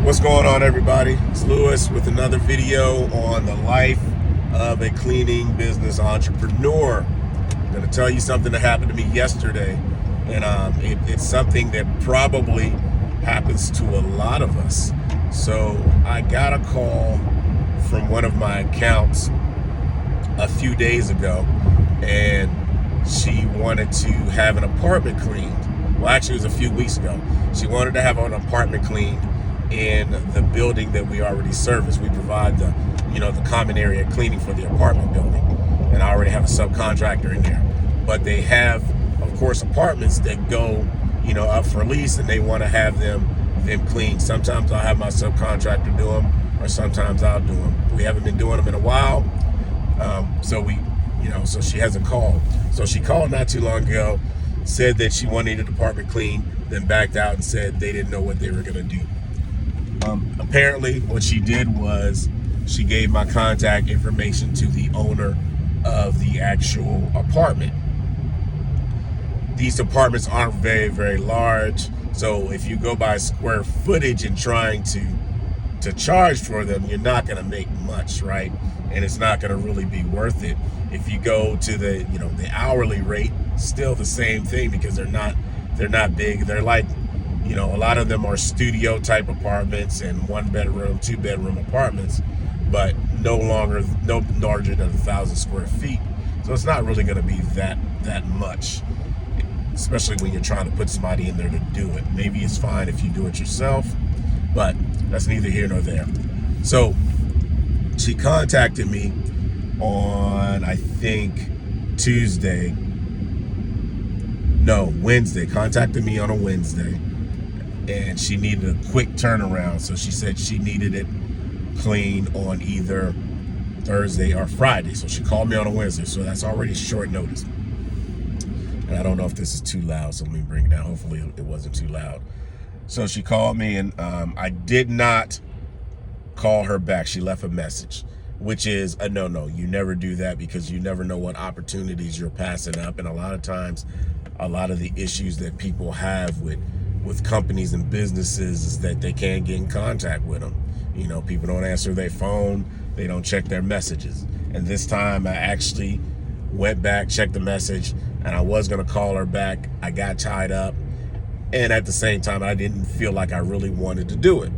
What's going on, everybody? It's Lewis with another video on the life of a cleaning business entrepreneur. I'm going to tell you something that happened to me yesterday, and it's something that probably happens to a lot of us. So I got a call from one of my accounts a few days ago, and she wanted to have an apartment cleaned. Well, actually, it was a few weeks ago. She wanted to have an apartment cleaned in the building that we already service. We provide the common area cleaning for the apartment building, and I already have a subcontractor in there. But they have, of course, apartments that go, up for lease, and they want to have them cleaned. Sometimes I'll have my subcontractor do them, or sometimes I'll do them. We haven't been doing them in a while, so she has a call. So she called not too long ago, said that she wanted the apartment cleaned, then backed out and said they didn't know what they were going to do. Apparently what she did was she gave my contact information to the owner of the actual apartment. These apartments aren't very, very large, so if you go by square footage and trying to charge for them, you're not going to make much, right? And it's not going to really be worth it. If you go to the hourly rate, still the same thing, because they're not big. They're like, a lot of them are studio type apartments and 1-bedroom, 2-bedroom apartments, but no larger than 1,000 square feet. So it's not really going to be that much, especially when you're trying to put somebody in there to do it. Maybe it's fine if you do it yourself, but that's neither here nor there. So she contacted me on, I think, Wednesday. Contacted me on a Wednesday, and she needed a quick turnaround. So she said she needed it clean on either Thursday or Friday. So she called me on a Wednesday, so that's already short notice. And I don't know if this is too loud, so let me bring it down. Hopefully it wasn't too loud. So she called me, and I did not call her back. She left a message, which is a no-no. You never do that, because you never know what opportunities you're passing up. And a lot of times, a lot of the issues that people have with companies and businesses is that they can't get in contact with them. People don't answer their phone, they don't check their messages. And this time I actually went back, checked the message, and I was gonna call her back. I got tied up, and at the same time I didn't feel like I really wanted to do it.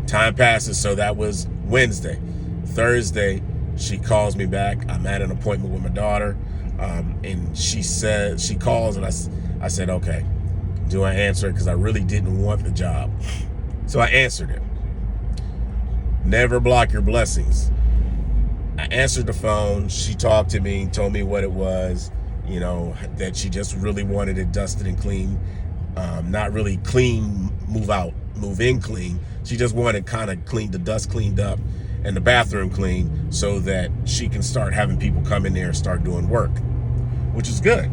Time passes, so that was Wednesday. Thursday, she calls me back. I'm at an appointment with my daughter, and she calls, and I said, okay, do I answer it? Because I really didn't want the job. So I answered it. Never block your blessings. I answered the phone. She talked to me, told me what it was, that she just really wanted it dusted and clean. Not really clean, move in clean. She just wanted kind of the dust cleaned up and the bathroom clean, so that she can start having people come in there and start doing work, which is good.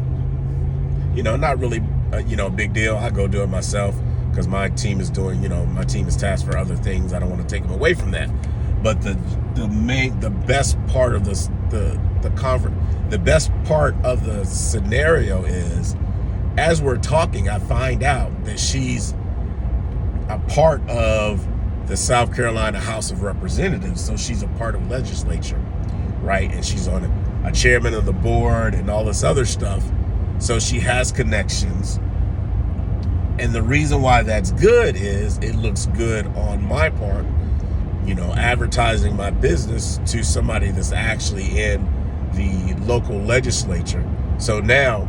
Not really, a big deal. I go do it myself, because my team is doing, my team is tasked for other things. I don't want to take them away from that. But the best part of the best part of the scenario is, as we're talking, I find out that she's a part of the South Carolina House of Representatives. So she's a part of legislature, right? And she's on a chairman of the board and all this other stuff. So she has connections. And the reason why that's good is it looks good on my part, advertising my business to somebody that's actually in the local legislature. So now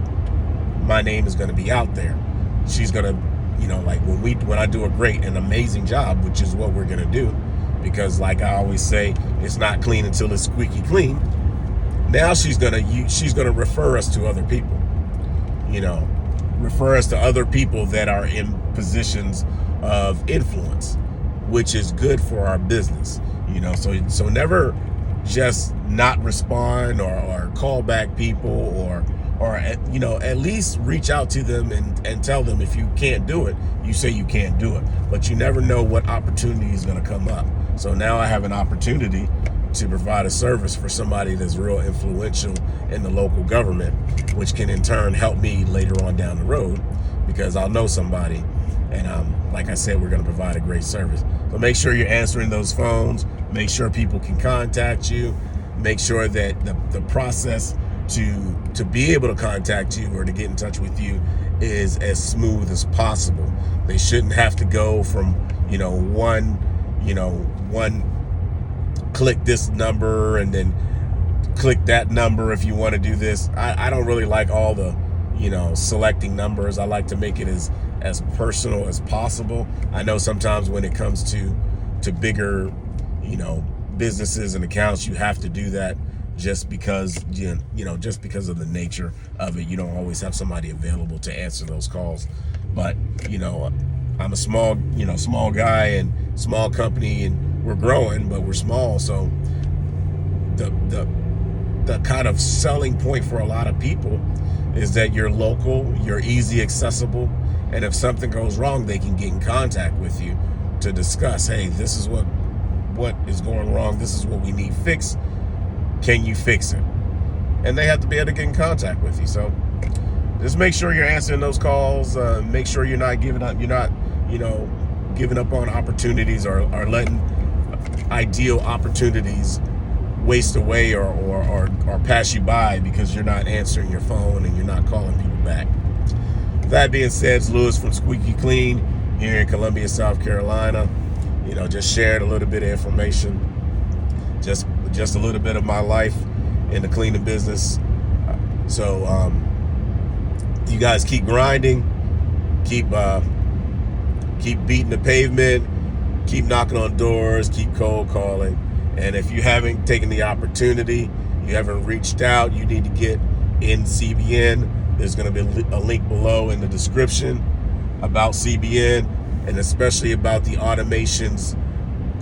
my name is going to be out there. She's going to, like when I do a great and amazing job, which is what we're going to do, because like I always say, it's not clean until it's squeaky clean. Now she's going to refer us to other people. Refer us to other people that are in positions of influence, which is good for our business. So never just not respond or call back people, or at least reach out to them and tell them, if you can't do it, you say you can't do it. But you never know what opportunity is going to come up. So now I have an opportunity to provide a service for somebody that's real influential in the local government, which can in turn help me later on down the road, because I'll know somebody And like I said, we're going to provide a great service. So make sure you're answering those phones. Make sure people can contact you. Make sure that the process to be able to contact you or to get in touch with you is as smooth as possible. They shouldn't have to go from, one click this number and then click that number if you want to do this. I don't really like all the, selecting numbers. I like to make it as personal as possible. I know sometimes when it comes to bigger, businesses and accounts, you have to do that just because, just because of the nature of it. You don't always have somebody available to answer those calls. But, I'm a small guy and small company, and we're growing, but we're small. So the kind of selling point for a lot of people is that you're local, you're easy accessible, and if something goes wrong, they can get in contact with you to discuss, hey, this is what is going wrong, this is what we need fixed, can you fix it? And they have to be able to get in contact with you. So just make sure you're answering those calls. Make sure you're not giving up. You're not, giving up on opportunities or letting ideal opportunities waste away or pass you by because you're not answering your phone and you're not calling people back. That being said, it's Lewis from Squeaky Klean here in Columbia, South Carolina. Just shared a little bit of information, just a little bit of my life in the cleaning business. So you guys keep grinding, keep beating the pavement, keep knocking on doors, keep cold calling. And if you haven't taken the opportunity, you haven't reached out, you need to get in CBN. There's going to be a link below in the description about CBN, and especially about the automations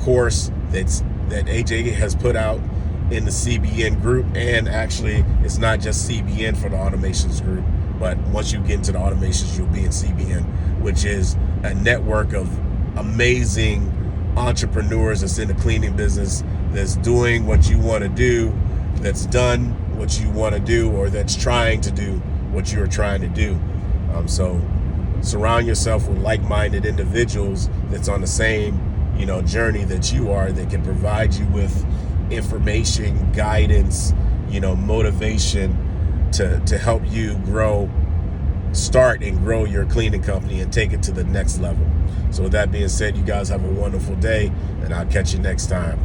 course that AJ has put out in the CBN group. And actually, it's not just CBN for the automations group, but once you get into the automations, you'll be in CBN, which is a network of amazing entrepreneurs that's in the cleaning business, that's doing what you want to do, that's done what you want to do, or that's trying to do what you're trying to do. So surround yourself with like-minded individuals that's on the same, journey that you are, that can provide you with information, guidance, motivation to help you start and grow your cleaning company and take it to the next level. So with that being said, you guys have a wonderful day, and I'll catch you next time.